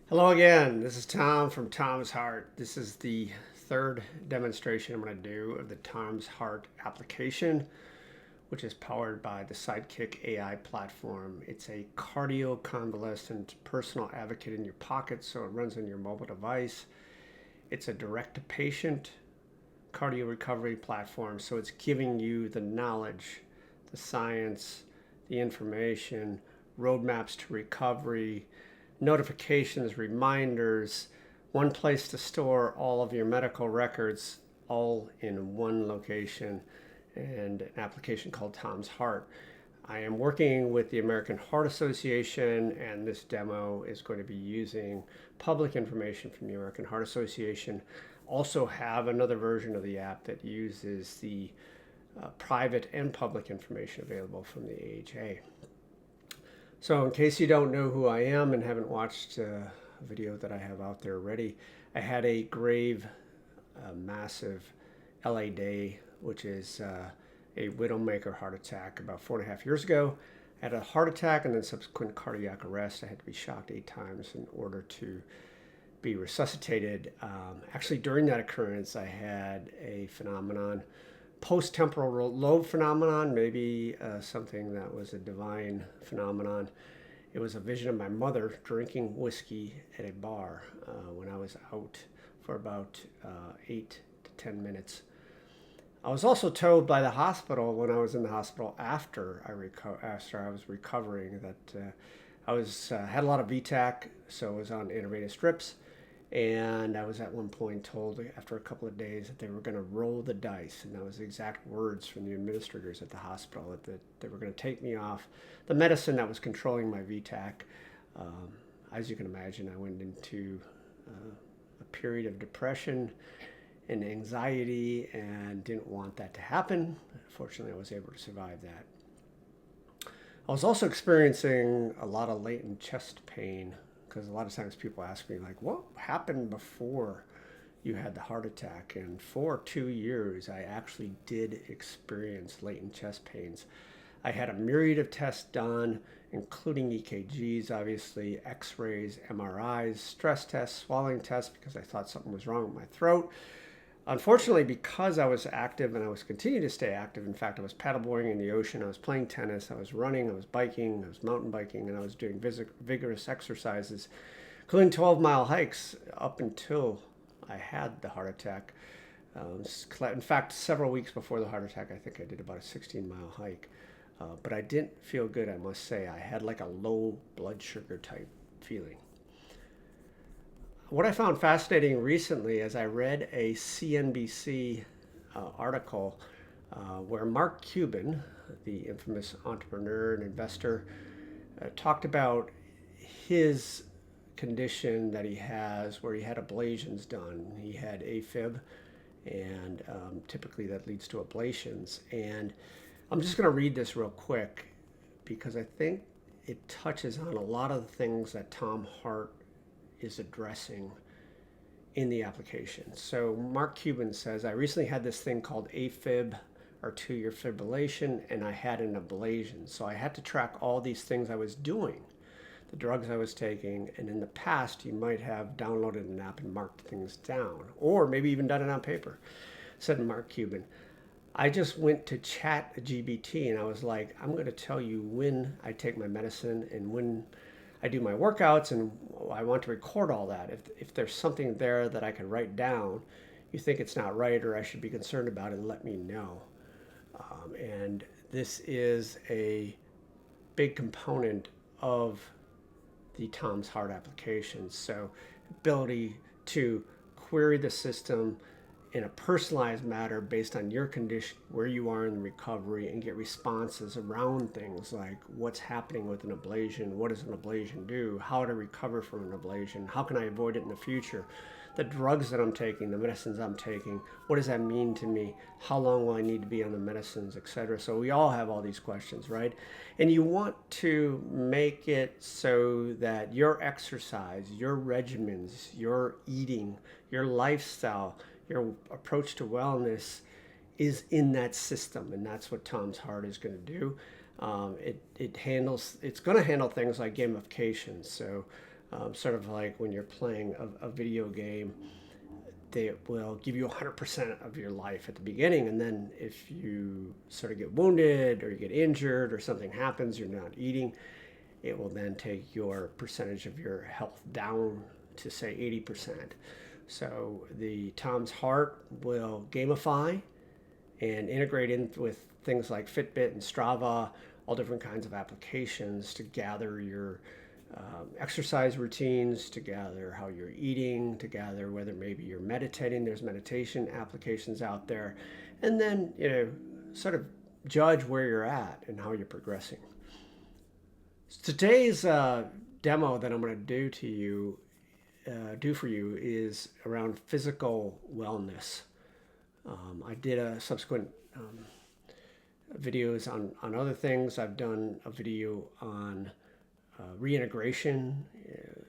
Hello again, this is Tom from Tom's Heart. This is the third demonstration I'm going to do of the Tom's Heart application, which is powered by the Sidekick AI platform. It's a cardio convalescent personal advocate in your pocket, so it runs on your mobile device. It's a direct-to-patient cardio recovery platform, so it's giving you the knowledge, the science, the information, roadmaps to recovery, notifications, reminders, one place to store all of your medical records, all in one location, and an application called Tom's Heart. I am working with the American Heart Association, and this demo is going to be using public information from the American Heart Association. Also have another version of the app that uses the private and public information available from the AHA. So in case you don't know who I am and haven't watched a video that I have out there already, I had a grave, massive LA day, which is a widowmaker heart attack about 4.5 years ago. I had a heart attack and then subsequent cardiac arrest. I had to be shocked 8 times in order to be resuscitated. Actually, during that occurrence, I had a phenomenon, post-temporal lobe phenomenon, maybe something that was a divine phenomenon. It was a vision of my mother drinking whiskey at a bar when I was out for about 8 to 10 minutes. I was also told by the hospital when I was in the hospital after I was recovering that I had a lot of VTach, so I was on intravenous strips. And I was at one point told after a couple of days that they were going to roll the dice. And that was the exact words from the administrators at the hospital, that they were going to take me off the medicine that was controlling my VTach. As you can imagine, I went into a period of depression and anxiety and didn't want that to happen. Fortunately, I was able to survive that. I was also experiencing a lot of latent chest pain, because a lot of times people ask me, like, what happened before you had the heart attack? And for 2 years, I actually did experience latent chest pains. I had a myriad of tests done, including EKGs, obviously, Xrays, MRIs, stress tests, swallowing tests, because I thought something was wrong with my throat. Unfortunately, because I was active and I was continuing to stay active, in fact, I was paddleboarding in the ocean, I was playing tennis, I was running, I was biking, I was mountain biking, and I was doing vigorous exercises, including 12-mile hikes up until I had the heart attack. In fact, several weeks before the heart attack, I think I did about a 16-mile hike. But I didn't feel good, I must say. I had like a low blood sugar type feeling. What I found fascinating recently is I read a CNBC article where Mark Cuban, the infamous entrepreneur and investor, talked about his condition that he has where he had ablations done. He had AFib, and typically that leads to ablations. And I'm just going to read this real quick because I think it touches on a lot of the things that Tom Hart is addressing in the application. So Mark Cuban says, I recently had this thing called AFib, or two-year fibrillation, and I had an ablation. So I had to track all these things I was doing, the drugs I was taking, and in the past you might have downloaded an app and marked things down, or maybe even done it on paper, said Mark Cuban. I just went to ChatGPT and I was like, I'm going to tell you when I take my medicine and when I do my workouts, and I want to record all that. If there's something there that I can write down, you think it's not right or I should be concerned about it, let me know. And this is a big component of the Tom's Heart application. So ability to query the system in a personalized manner based on your condition, where you are in recovery, and get responses around things like what's happening with an ablation, what does an ablation do, how to recover from an ablation, how can I avoid it in the future, the drugs that I'm taking, the medicines I'm taking, what does that mean to me, how long will I need to be on the medicines, etc. So we all have all these questions, right? And you want to make it so that your exercise, your regimens, your eating, your lifestyle, your approach to wellness is in that system, and that's what Tom's Heart is going to do. It's going to handle things like gamification. So Sort of like when you're playing a video game, they will give you 100% of your life at the beginning. And then if you sort of get wounded or you get injured or something happens, you're not eating, it will then take your percentage of your health down to say 80%. So the Tom's Heart will gamify and integrate in with things like Fitbit and Strava, all different kinds of applications to gather your exercise routines, to gather how you're eating, to gather whether maybe you're meditating. There's meditation applications out there. And then, sort of judge where you're at and how you're progressing. Today's demo that I'm going to do for you is around physical wellness. I did a subsequent videos on other things. I've done a video on reintegration,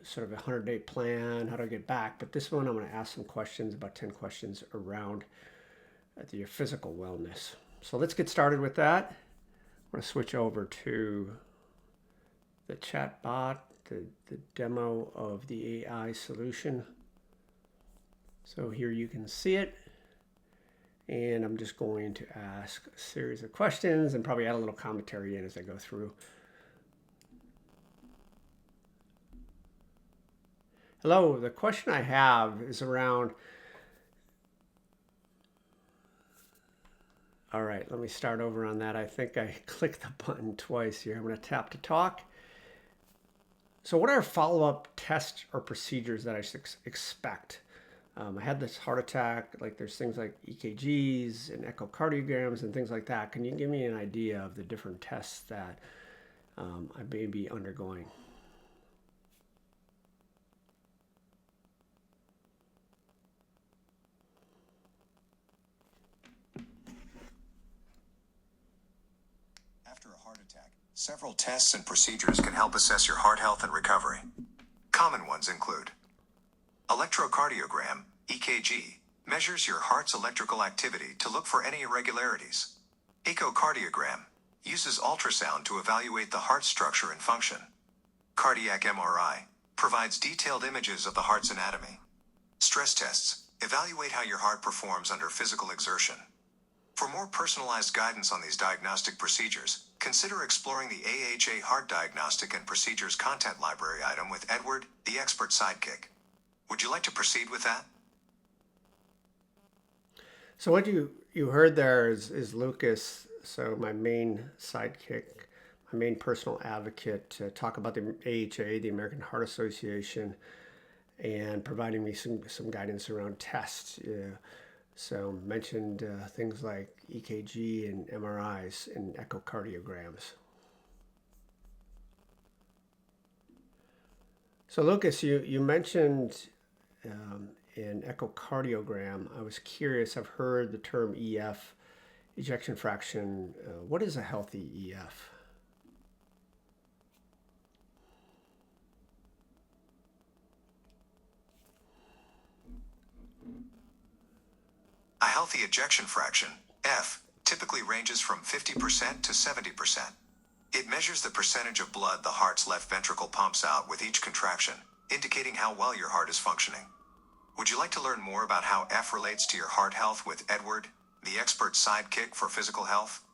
sort of a 100-day plan, how to get back. But this one, I'm going to ask some questions, about 10 questions around your physical wellness. So let's get started with that. I'm going to switch over to the chat bot, the demo of the AI solution. So here you can see it. And I'm just going to ask a series of questions and probably add a little commentary in as I go through. Hello, the question I have is around, all right, let me start over on that. I think I clicked the button twice here. I'm going to tap to talk. So what are follow-up tests or procedures that I should expect? I had this heart attack, like there's things like EKGs and echocardiograms and things like that. Can you give me an idea of the different tests that I may be undergoing? After a heart attack, several tests and procedures can help assess your heart health and recovery. Common ones include electrocardiogram, EKG, measures your heart's electrical activity to look for any irregularities. Echocardiogram, uses ultrasound to evaluate the heart structure and function. Cardiac MRI, provides detailed images of the heart's anatomy. Stress tests, evaluate how your heart performs under physical exertion. For more personalized guidance on these diagnostic procedures, consider exploring the AHA Heart Diagnostic and Procedures Content Library item with Edward, the expert sidekick. Would you like to proceed with that? So what you heard there is Lucas, so my main sidekick, my main personal advocate, to talk about the AHA, the American Heart Association, and providing me some guidance around tests. So mentioned things like EKG and MRIs and echocardiograms. So Lucas, you mentioned an echocardiogram. I was curious, I've heard the term EF, ejection fraction. What is a healthy EF? A healthy ejection fraction, F, typically ranges from 50% to 70%. It measures the percentage of blood the heart's left ventricle pumps out with each contraction, indicating how well your heart is functioning. Would you like to learn more about how F relates to your heart health with Edward, the expert sidekick for physical health?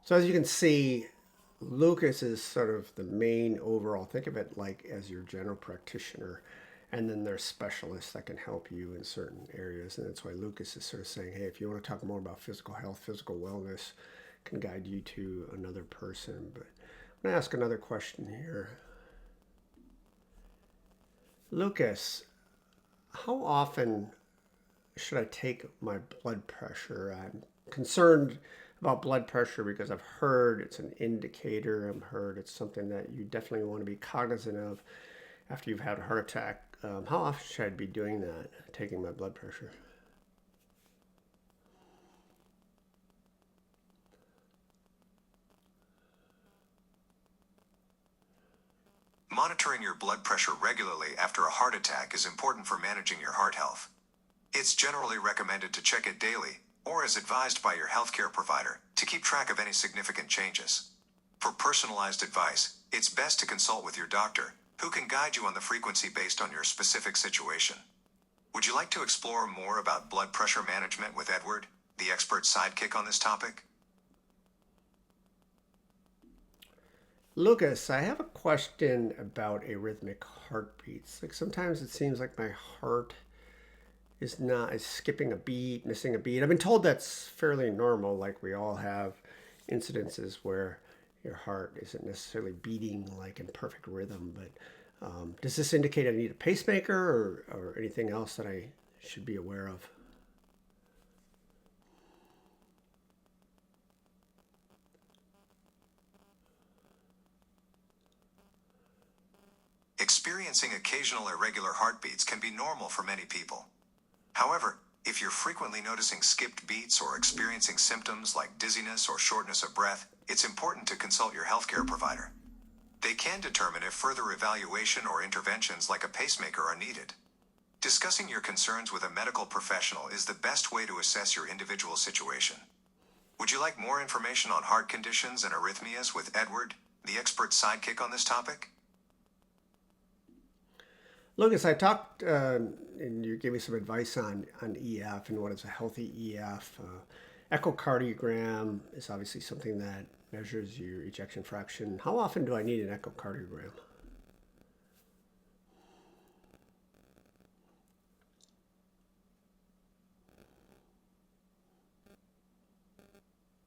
So as you can see, Lucas is sort of the main overall. Think of it like as your general practitioner. And then there's specialists that can help you in certain areas. And that's why Lucas is sort of saying, hey, if you want to talk more about physical health, physical wellness, can guide you to another person. But I'm going to ask another question here. Lucas, how often should I take my blood pressure? I'm concerned about blood pressure because I've heard it's an indicator. I've heard it's something that you definitely want to be cognizant of after you've had a heart attack. How often should I be doing that, taking my blood pressure? Monitoring your blood pressure regularly after a heart attack is important for managing your heart health. It's generally recommended to check it daily, or as advised by your healthcare provider, to keep track of any significant changes. For personalized advice, it's best to consult with your doctor, who can guide you on the frequency based on your specific situation. Would you like to explore more about blood pressure management with Edward, the expert sidekick on this topic? Lucas, I have a question about arrhythmic heartbeats. Like sometimes it seems like my heart is skipping a beat, missing a beat. I've been told that's fairly normal, like we all have incidences where your heart isn't necessarily beating like in perfect rhythm. But does this indicate I need a pacemaker or anything else that I should be aware of? Experiencing occasional irregular heartbeats can be normal for many people. However, if you're frequently noticing skipped beats or experiencing symptoms like dizziness or shortness of breath, it's important to consult your healthcare provider. They can determine if further evaluation or interventions like a pacemaker are needed. Discussing your concerns with a medical professional is the best way to assess your individual situation. Would you like more information on heart conditions and arrhythmias with Edward, the expert sidekick on this topic? Lucas, I talked and you gave me some advice on EF and what is a healthy EF. Echocardiogram is obviously something that measures your ejection fraction. How often do I need an echocardiogram?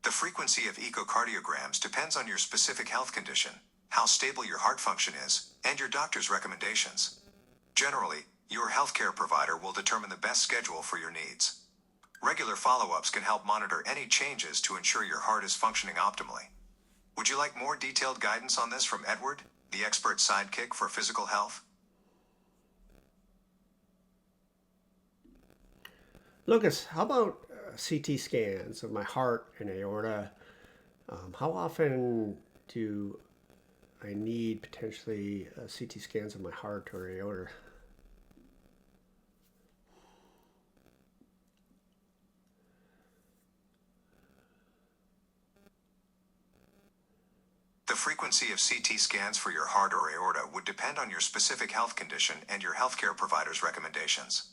The frequency of echocardiograms depends on your specific health condition, how stable your heart function is, and your doctor's recommendations. Generally, your healthcare provider will determine the best schedule for your needs. Regular follow-ups can help monitor any changes to ensure your heart is functioning optimally. Would you like more detailed guidance on this from Edward, the expert sidekick for physical health? Lucas, how about CT scans of my heart and aorta? How often do I need potentially CT scans of my heart or aorta? The frequency of CT scans for your heart or aorta would depend on your specific health condition and your healthcare provider's recommendations.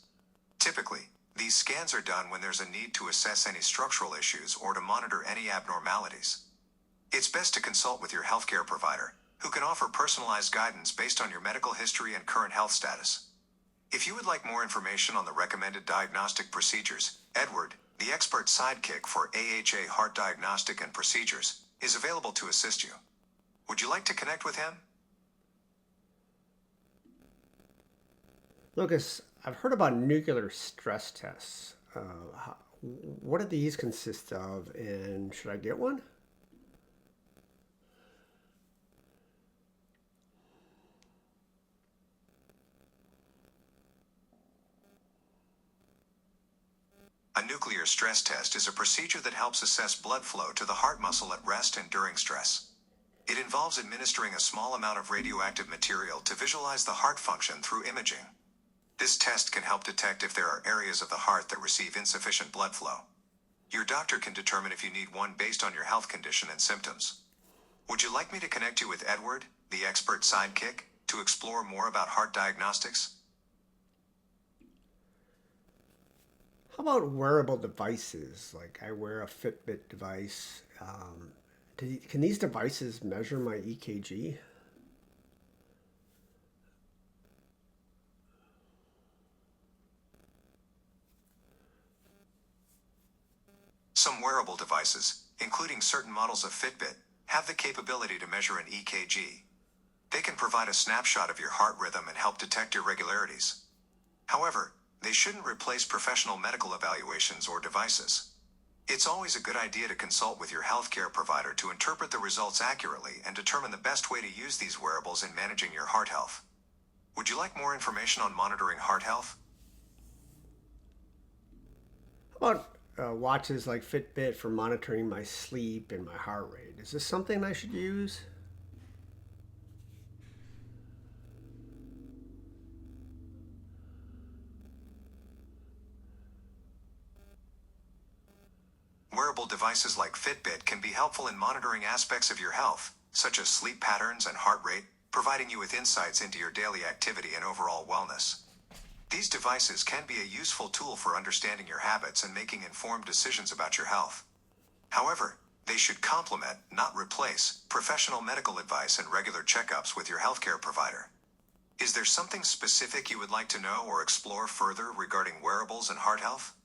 Typically, these scans are done when there's a need to assess any structural issues or to monitor any abnormalities. It's best to consult with your healthcare provider, who can offer personalized guidance based on your medical history and current health status. If you would like more information on the recommended diagnostic procedures, Edward, the expert sidekick for AHA heart diagnostic and procedures, is available to assist you. Would you like to connect with him? Lucas, I've heard about nuclear stress tests. What do these consist of, and should I get one? A nuclear stress test is a procedure that helps assess blood flow to the heart muscle at rest and during stress. It involves administering a small amount of radioactive material to visualize the heart function through imaging. This test can help detect if there are areas of the heart that receive insufficient blood flow. Your doctor can determine if you need one based on your health condition and symptoms. Would you like me to connect you with Edward, the expert sidekick, to explore more about heart diagnostics? How about wearable devices? Like I wear a Fitbit device. Can these devices measure my EKG? Some wearable devices, including certain models of Fitbit, have the capability to measure an EKG. They can provide a snapshot of your heart rhythm and help detect irregularities. However, they shouldn't replace professional medical evaluations or devices. It's always a good idea to consult with your healthcare provider to interpret the results accurately and determine the best way to use these wearables in managing your heart health. Would you like more information on monitoring heart health? How about watches like Fitbit for monitoring my sleep and my heart rate? Is this something I should use? Wearable devices like Fitbit can be helpful in monitoring aspects of your health, such as sleep patterns and heart rate, providing you with insights into your daily activity and overall wellness. These devices can be a useful tool for understanding your habits and making informed decisions about your health. However, they should complement, not replace, professional medical advice and regular checkups with your healthcare provider. Is there something specific you would like to know or explore further regarding wearables and heart health?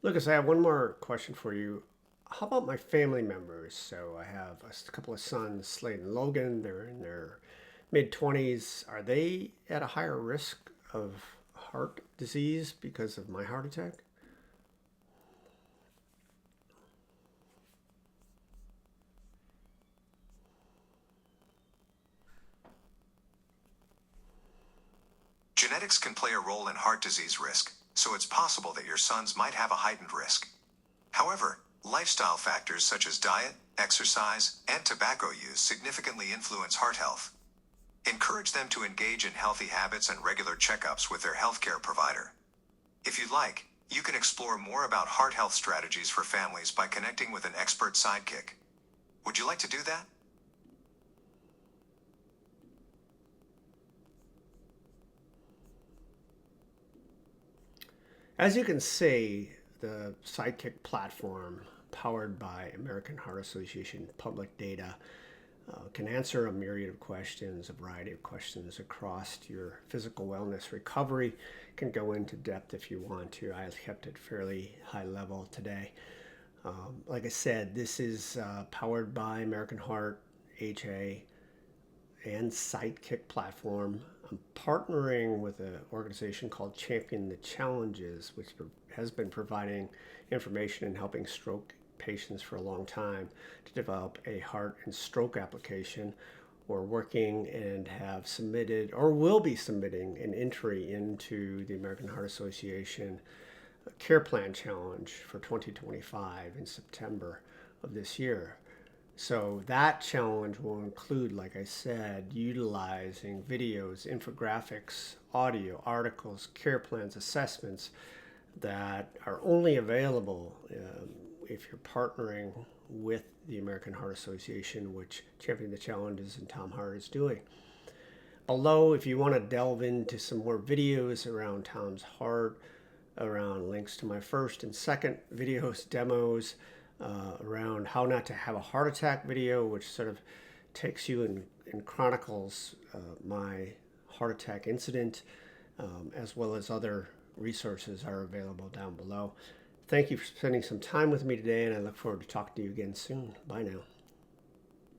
Lucas, I have one more question for you. How about my family members? So I have a couple of sons, Slade and Logan. They're in their mid-20s. Are they at a higher risk of heart disease because of my heart attack? Genetics can play a role in heart disease risk, so it's possible that your sons might have a heightened risk. However, lifestyle factors such as diet, exercise, and tobacco use significantly influence heart health. Encourage them to engage in healthy habits and regular checkups with their healthcare provider. If you'd like, you can explore more about heart health strategies for families by connecting with an expert sidekick. Would you like to do that? As you can see, the Sidekick platform, powered by American Heart Association public data, can answer a myriad of questions, a variety of questions across your physical wellness recovery. Can go into depth if you want to. I kept it fairly high level today. Like I said, this is powered by American Heart, HA, and Sidekick platform. I'm partnering with an organization called Champion the Challenges, which has been providing information and helping stroke patients for a long time to develop a heart and stroke application. We're working and have submitted or will be submitting an entry into the American Heart Association Care Plan Challenge for 2025 in September of this year. So that challenge will include, like I said, utilizing videos, infographics, audio, articles, care plans, assessments that are only available if you're partnering with the American Heart Association, which Champion the Challenges and Tom Hart is doing. Below, if you want to delve into some more videos around Tom's Heart, around links to my first and second videos, demos, around how not to have a heart attack video, which sort of takes you and chronicles my heart attack incident, as well as other resources are available down below. Thank you for spending some time with me today, and I look forward to talking to you again soon. Bye now.